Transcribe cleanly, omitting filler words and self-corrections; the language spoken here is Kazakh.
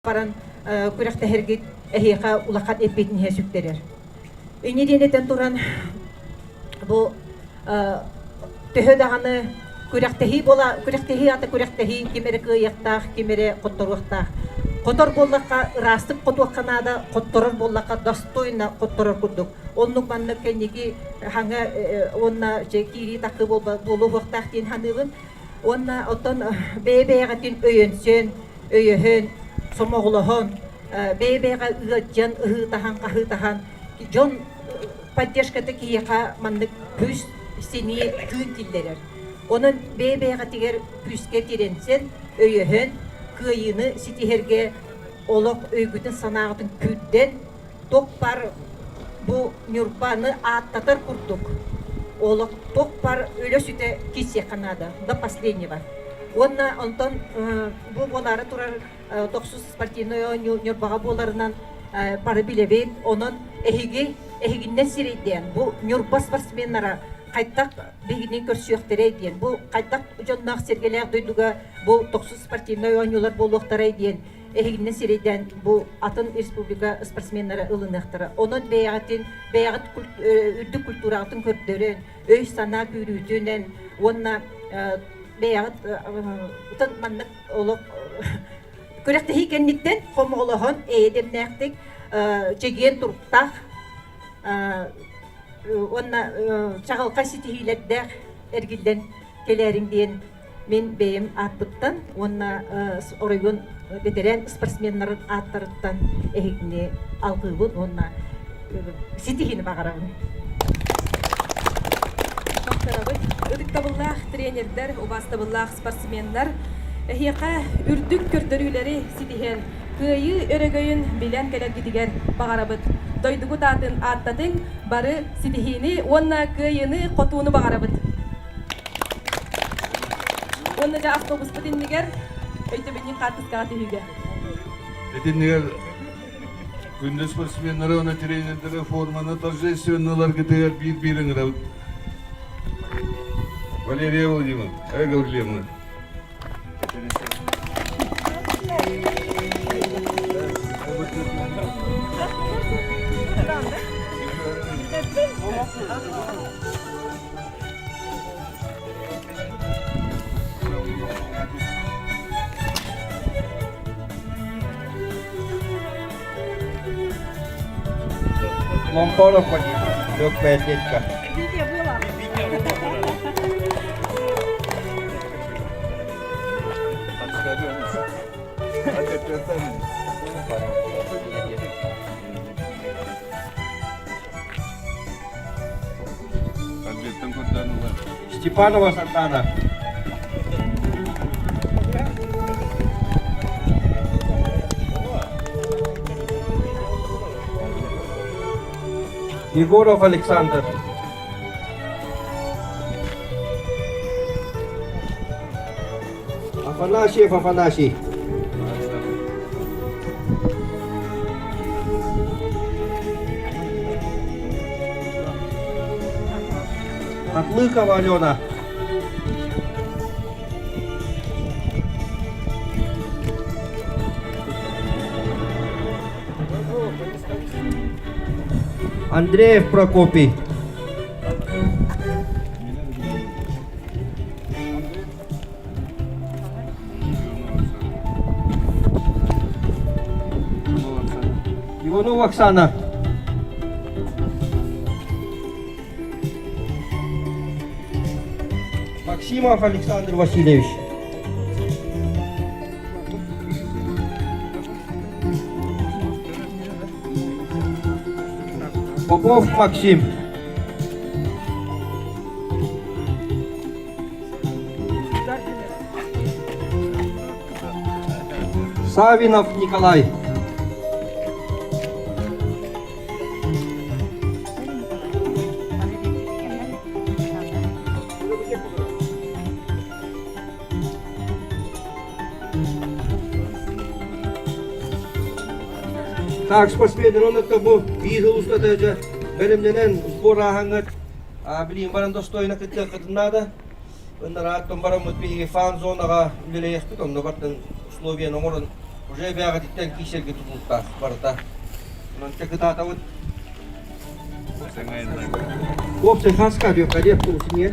баран күрәхтәһергит эһиха улакат эппетин хэсүктерер. Иниденетен туран бу төһө даганы күрәхтәһи бола, күрәхтәһи ата күрәхтәһи кимере кыяктах, кимере котторуктах. Котор боллакка растык котуакканада котторор боллакка достойно котторор курдук. Оннук маннык кенеги ханга онна кири такы болу вактах тин ханыбын. Онна отон бебегатин өйөнсөн, өйөһөн, сомоглохон, бебега ыгатжан ыхытахан жон поддержкаты кияка маннык күс сини күн тилдерер. Onun bebega tiger küske tirensen өйөһөн кыйыны ситихерге олок өйгүтүн санагытын күдден токпар бу нюрпаны аттатар курдук. Олок токпар өлөсүтө кисе канада до последнего. Онна онтон бу болары турар токсус спортивный нюрбага боларынан пары билебейт, онон эхигиннен сирейден бу нюрба спортсменнара кайттак бигинен көрсөктөрөй диен. Бу кайттак жоннак сергелер дойдуга бу токсус спортивный ойнуулар болуктарай диен. Эхигинен сирейден бу атын республика спортсменнары ылыныктары. Онон беягатын үрдүк культуратын көрдөрөн, өй сана күрүүтүнөн, онна беягат утан маннык олок көрөктө хикенниктен комоголохон эдемнектик чеген туруктак онна чагалка ситихилердер эргилден келерин диен мен бейим атпыттан онна оройгон ветеран спортсменнарын аттарыттан эхигне алгыбын онна ситихини багарабын. Ыдыктабыллах тренердер, убастабыллах спортсменнер эхиэка үрдүк көрдөрүүлери ситихен кыйы өрөгөйүн билен келергидигер багарабыт. Дойдугу татын аттатын бары ситихини онна кыйыны котууну багарабыт. Онна жа автобус битиннигер өйтөбүнүн картыскааты үйгө. Битиннигер күндө спортсменнер оны тренерлери форманы торжественныйлар кетер бир-бирин рабыт. Валерия Владимировна, Гаврилевна. Ломпоров погиб, легкая атлетика. Степанова Сантана. Егоров Александр. Афанасьев Афанасий. Атлыкова Алена. Андреев Прокопий. Иванова Оксана. Максимов Александр Васильевич. Попов Максим. Савинов Николай. Так, спортсмендер, он это был видел, что это же беремненен сбор ахангат, блин, баран достойно как надо. Он рад, он баран вот беги фан зонага улелеяхты, он на бартен условия номерон Уже бяга диттен кишерге тутунуттар барыта. Онан текытата вот. Опция хаска диyor kadar kursun ya.